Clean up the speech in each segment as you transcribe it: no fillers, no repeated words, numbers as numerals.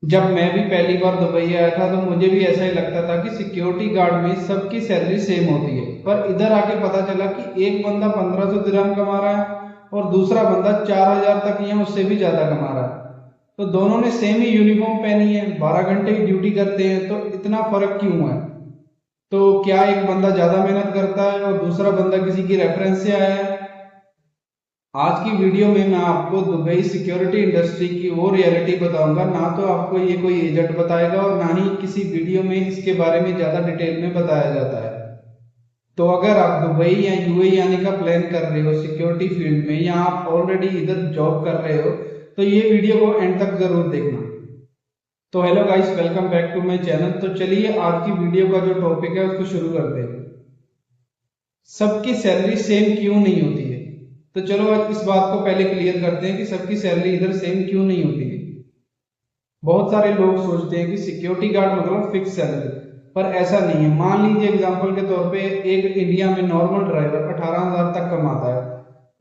जब मैं भी पहली बार दुबई आया था तो मुझे भी ऐसा ही लगता था कि सिक्योरिटी गार्ड में सबकी सैलरी सेम होती है। पर इधर आके पता चला कि एक बंदा 1500 दिरहम कमा रहा है और दूसरा बंदा 4000 तक या उससे भी ज्यादा कमा रहा है। तो दोनों ने सेम ही यूनिफॉर्म पहनी है, 12 घंटे की ड्यूटी करते हैं, तो इतना फर्क क्यों है? तो क्या एक बंदा ज्यादा मेहनत करता है और दूसरा बंदा किसी की रेफरेंस से आया है? आज की वीडियो में मैं आपको दुबई सिक्योरिटी इंडस्ट्री की वो रियलिटी बताऊंगा। ना तो आपको ये कोई एजेंट बताएगा और ना ही किसी वीडियो में इसके बारे में ज्यादा डिटेल में बताया जाता है। तो अगर आप दुबई या यूएई आने का प्लान कर रहे हो सिक्योरिटी फील्ड में, या आप ऑलरेडी इधर जॉब कर रहे हो, तो ये वीडियो को एंड तक जरूर देखना। तो hello guys, welcome back to my channel. तो चलिए आज की वीडियो का जो टॉपिक है उसको शुरू करते हैं। सबकी सैलरी सेम क्यों नहीं होती है? तो चलो आज इस बात को पहले क्लियर करते हैं कि सबकी सैलरी इधर सेम क्यों नहीं होती है। बहुत सारे लोग सोचते हैं कि सिक्योरिटी गार्ड मतलब फिक्स सैलरी, पर ऐसा नहीं है। मान लीजिए एग्जांपल के तौर पे एक इंडिया में नॉर्मल ड्राइवर 18,000 तक कमाता है,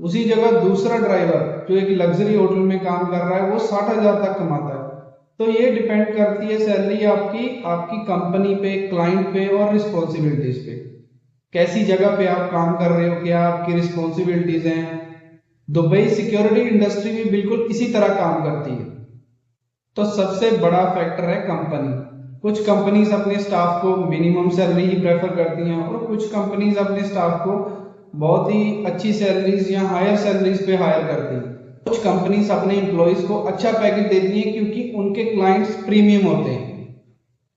उसी जगह दूसरा ड्राइवर जो एक लग्जरी होटल में काम कर रहा है वो 60,000 तक कमाता है। तो ये डिपेंड करती है सैलरी आपकी आपकी कंपनी पे, क्लाइंट पे और रिस्पॉन्सिबिलिटीज पे। कैसी जगह पे आप काम कर रहे हो, क्या आपकी रिस्पॉन्सिबिलिटीज हैं। दुबई सिक्योरिटी इंडस्ट्री भी बिल्कुल इसी तरह काम करती है। तो सबसे बड़ा फैक्टर है कंपनी। कुछ कंपनीज अपने स्टाफ को मिनिमम सैलरी ही प्रेफर करती हैं और कुछ कंपनीज अपने स्टाफ को बहुत ही अच्छी सैलरीज या हायर सैलरीज पे हायर करती हैं। कुछ कंपनीज अपने एम्प्लॉयज को अच्छा पैकेज देती हैं क्योंकि उनके क्लाइंट्स प्रीमियम होते हैं।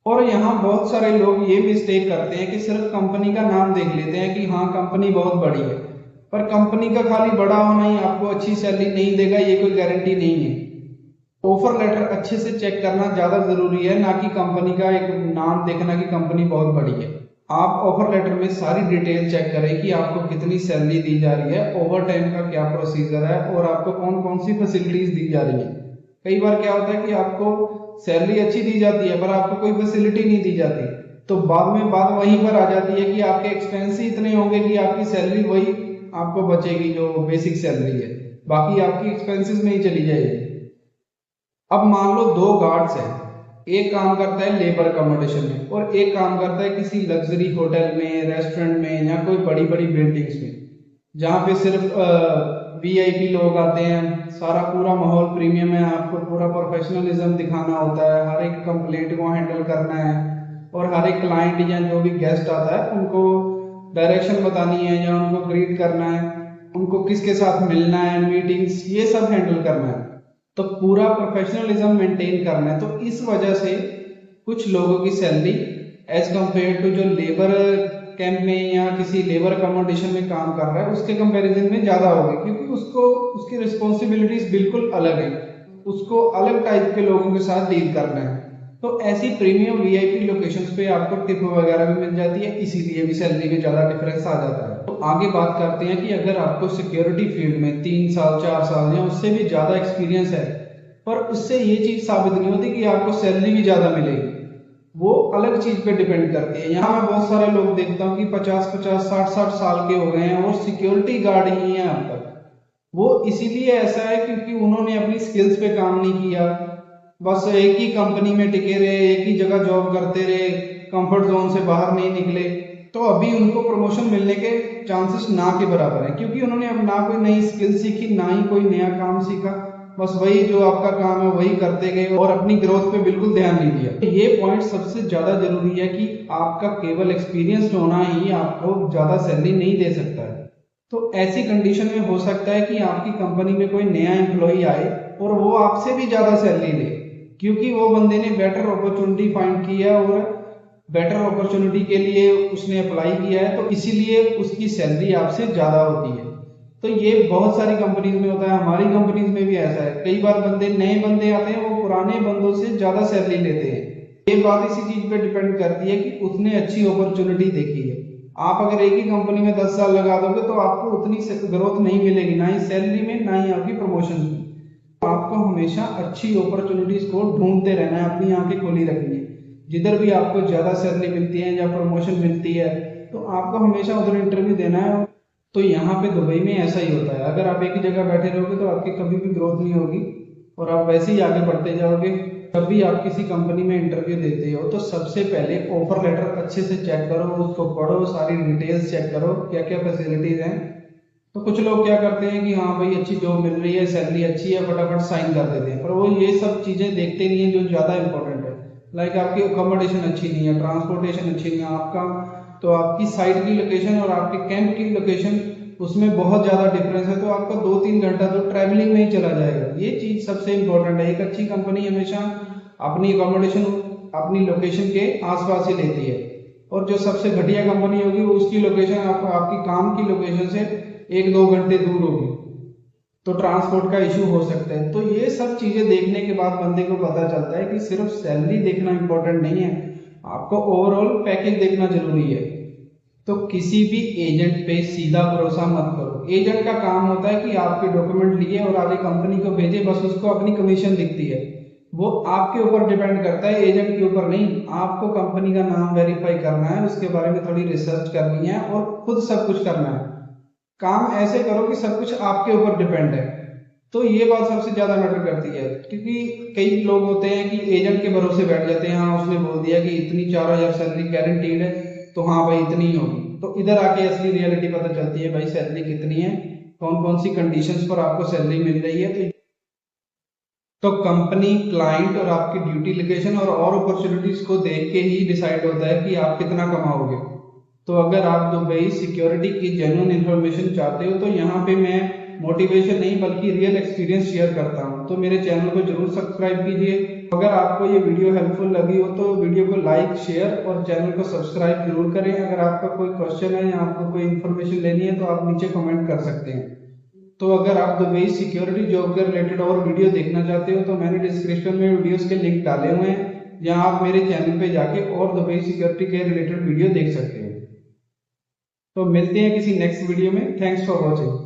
और यहाँ बहुत सारे लोग ये मिस्टेक करते हैं कि सिर्फ कंपनी का नाम देख लेते हैं कि हाँ कंपनी बहुत बड़ी है, पर कंपनी का खाली बड़ा होना ही आपको अच्छी सैलरी नहीं देगा, ये कोई गारंटी नहीं है। ऑफर लेटर अच्छे से चेक करना ज्यादा जरूरी है, ना कि कंपनी का एक नाम देखना कि कंपनी बहुत बड़ी है। आप ऑफर लेटर में सारी डिटेल चेक करें कि आपको कितनी सैलरी दी जा रही है, ओवर टाइम का क्या प्रोसीजर है और आपको कौन कौन सी फैसिलिटीज दी जा रही है। कई बार क्या होता है कि आपको सैलरी अच्छी दी जाती है पर आपको कोई फैसिलिटी नहीं दी जाती। तो बाद में बात वहीं पर आ जाती है कि आपके एक्सपेंस ही इतने होंगे कि आपकी सैलरी वही आपको बचेगी जो बेसिक सैलरी है, बाकी आपकी एक्सपेंसेस में ही चली जाएगी। अब मान लो दो गार्ड्स हैं, एक काम करता है लेबर अकोमोडेशन में और एक काम करता है किसी लग्जरी होटल में, रेस्टोरेंट में या कोई बड़ी बड़ी बिल्डिंग्स में, जहाँ पे सिर्फ वीआईपी लोग आते हैं। सारा पूरा माहौल प्रीमियम है, आपको पूरा प्रोफेशनलिज्म दिखाना होता है, हर एक कंप्लेंट को हैंडल करना है और हर एक क्लाइंट या जो भी गेस्ट आता है उनको डायरेक्शन बतानी है या उनको ग्रीट करना है, उनको किसके साथ मिलना है, मीटिंग्स, ये सब हैंडल करना है। तो पूरा प्रोफेशनलिज्म मेंटेन करना है। तो इस वजह से कुछ लोगों की सैलरी एज कंपेयर टू जो लेबर कैंप में या किसी लेबर अकोमोडेशन में काम कर रहा है उसके कंपैरिजन में ज्यादा होगी, क्योंकि उसको उसकी रिस्पॉन्सिबिलिटीज बिल्कुल अलग है, उसको अलग टाइप के लोगों के साथ डील करना है। तो ऐसी प्रीमियम वीआईपी लोकेशंस पे आपको टिप वगैरह भी मिल जाती है, इसीलिए भी सैलरी में ज्यादा डिफरेंस आ जाता है। तो आगे बात करते हैं कि अगर आपको सिक्योरिटी फील्ड में 3 साल 4 साल या उससे भी ज्यादा एक्सपीरियंस है, पर उससे ये चीज साबित नहीं होती कि आपको सैलरी भी ज्यादा मिलेगी। वो अलग चीज पे डिपेंड करती है। यहाँ मैं बहुत सारे लोग देखता हूँ कि 50-50 60-60 साल के हो गए हैं और सिक्योरिटी गार्ड ही है अब तक। वो इसीलिए ऐसा है क्योंकि उन्होंने अपनी स्किल्स पे काम नहीं किया, बस एक ही कंपनी में टिके रहे, एक ही जगह जॉब करते रहे, कंफर्ट जोन से बाहर नहीं निकले। तो अभी उनको प्रमोशन मिलने के चांसेस ना के बराबर है, क्योंकि उन्होंने अब ना कोई नई स्किल सीखी ना ही कोई नया काम सीखा, बस वही जो आपका काम है वही करते गए और अपनी ग्रोथ पे बिल्कुल ध्यान नहीं दिया। तो ये पॉइंट सबसे ज्यादा जरूरी है कि आपका केवल एक्सपीरियंस होना ही आपको ज्यादा सैलरी नहीं दे सकता है। तो ऐसी कंडीशन में हो सकता है कि आपकी कंपनी में कोई नया एम्प्लॉय आए और वो आपसे भी ज्यादा सैलरी ले, क्योंकि वो बंदे ने बेटर अपॉर्चुनिटी फाइंड की है और बेटर अपॉर्चुनिटी के लिए उसने अप्लाई किया है, तो इसीलिए उसकी सैलरी आपसे ज्यादा होती है। तो ये बहुत सारी कंपनीज में होता है, हमारी कंपनीज में भी ऐसा है। कई बार बंदे नए बंदे आते हैं वो पुराने बंदों से ज्यादा सैलरी लेते हैं। ये बात इसी चीज पे डिपेंड करती है कि उसने अच्छी अपॉर्चुनिटी देखी है। आप अगर एक ही कंपनी में 10 साल लगा दोगे तो आपको उतनी ग्रोथ नहीं मिलेगी, ना ही सैलरी में ना ही आपकी प्रमोशन में। तो आपको हमेशा अच्छी अपॉर्चुनिटीज को ढूंढते रहना है, अपनी आंखें खुली रखनी है। जिधर भी आपको ज्यादा सैलरी मिलती है या प्रमोशन मिलती है तो आपको हमेशा उधर इंटरव्यू देना है। तो यहाँ पे दुबई में ऐसा ही होता है, अगर आप एक ही जगह बैठे रहोगे तो आपकी कभी भी ग्रोथ नहीं होगी और आप वैसे ही आगे बढ़ते जाओगे। जब भी आप किसी कंपनी में इंटरव्यू देते हो तो सबसे पहले ऑफर लेटर अच्छे से चेक करो, उसको पढ़ो, सारी डिटेल्स चेक करो क्या क्या फैसिलिटीज हैं। तो कुछ लोग क्या करते हैं कि हाँ भाई अच्छी जॉब मिल रही है, सैलरी अच्छी है, फटाफट साइन कर देते हैं, पर वो ये सब चीज़ें देखते नहीं है जो ज़्यादा इंपॉर्टेंट है। लाइक आपकी अकोमोडेशन अच्छी नहीं है, ट्रांसपोर्टेशन अच्छी नहीं है आपका, तो आपकी साइट की लोकेशन और आपके कैंप की लोकेशन उसमें बहुत ज़्यादा डिफरेंस है, तो आपका 2-3 घंटा तो ट्रैवलिंग में ही चला जाएगा। ये चीज़ सबसे इंपॉर्टेंट है। एक अच्छी कंपनी हमेशा अपनी अकोमोडेशन अपनी लोकेशन के आसपास ही लेती है, और जो सबसे घटिया कंपनी होगी उसकी लोकेशन आपकी काम की लोकेशन से 1-2 घंटे दूर होगी, तो ट्रांसपोर्ट का इशू हो सकता है। तो ये सब चीज़ें देखने के बाद बंदे को पता चलता है कि सिर्फ सैलरी देखना इंपॉर्टेंट नहीं है, आपको ओवरऑल पैकेज देखना जरूरी है। तो किसी भी एजेंट पे सीधा भरोसा मत करो। एजेंट का काम होता है कि आपके डॉक्यूमेंट लिए और आगे कंपनी को भेजे, बस उसको अपनी कमीशन दिखती है। वो आपके ऊपर डिपेंड करता है, एजेंट के ऊपर नहीं। आपको कंपनी का नाम वेरीफाई करना है, उसके बारे में थोड़ी रिसर्च करनी है और खुद सब कुछ करना है। काम ऐसे करो कि सब कुछ आपके ऊपर डिपेंड है। तो ये बात सबसे ज्यादा मैटर करती है, क्योंकि कई लोग होते हैं कि एजेंट के भरोसे बैठ जाते हैं, हाँ उसने बोल दिया कि इतनी 4,000 सैलरी गारंटीड है तो हाँ भाई इतनी ही होगी। तो इधर आके असली रियलिटी पता चलती है भाई सैलरी कितनी है, कौन कौन सी कंडीशंस पर आपको सैलरी मिल रही है। तो कंपनी, क्लाइंट और आपकी ड्यूटी लोकेशन और अपॉर्चुनिटीज को देख के ही डिसाइड होता है कि आप कितना कमाओगे। तो अगर आप दुबई सिक्योरिटी की जेन्युइन इन्फॉर्मेशन चाहते हो तो यहाँ पे मैं मोटिवेशन नहीं बल्कि रियल एक्सपीरियंस शेयर करता हूँ, तो मेरे चैनल को जरूर सब्सक्राइब कीजिए। अगर आपको ये वीडियो हेल्पफुल लगी हो तो वीडियो को लाइक, शेयर और चैनल को सब्सक्राइब जरूर करें। अगर आपका कोई क्वेश्चन है या आपको कोई इन्फॉर्मेशन लेनी है तो आप नीचे कमेंट कर सकते हैं। तो अगर आप दुबई सिक्योरिटी जॉब के रिलेटेड और वीडियो देखना चाहते हो तो मैंने डिस्क्रिप्शन में वीडियोस के लिंक डाले हुए हैं, जहां आप मेरे चैनल पे जाके और दुबई सिक्योरिटी के रिलेटेड वीडियो देख सकते हो। तो मिलते हैं किसी नेक्स्ट वीडियो में। Thanks for watching.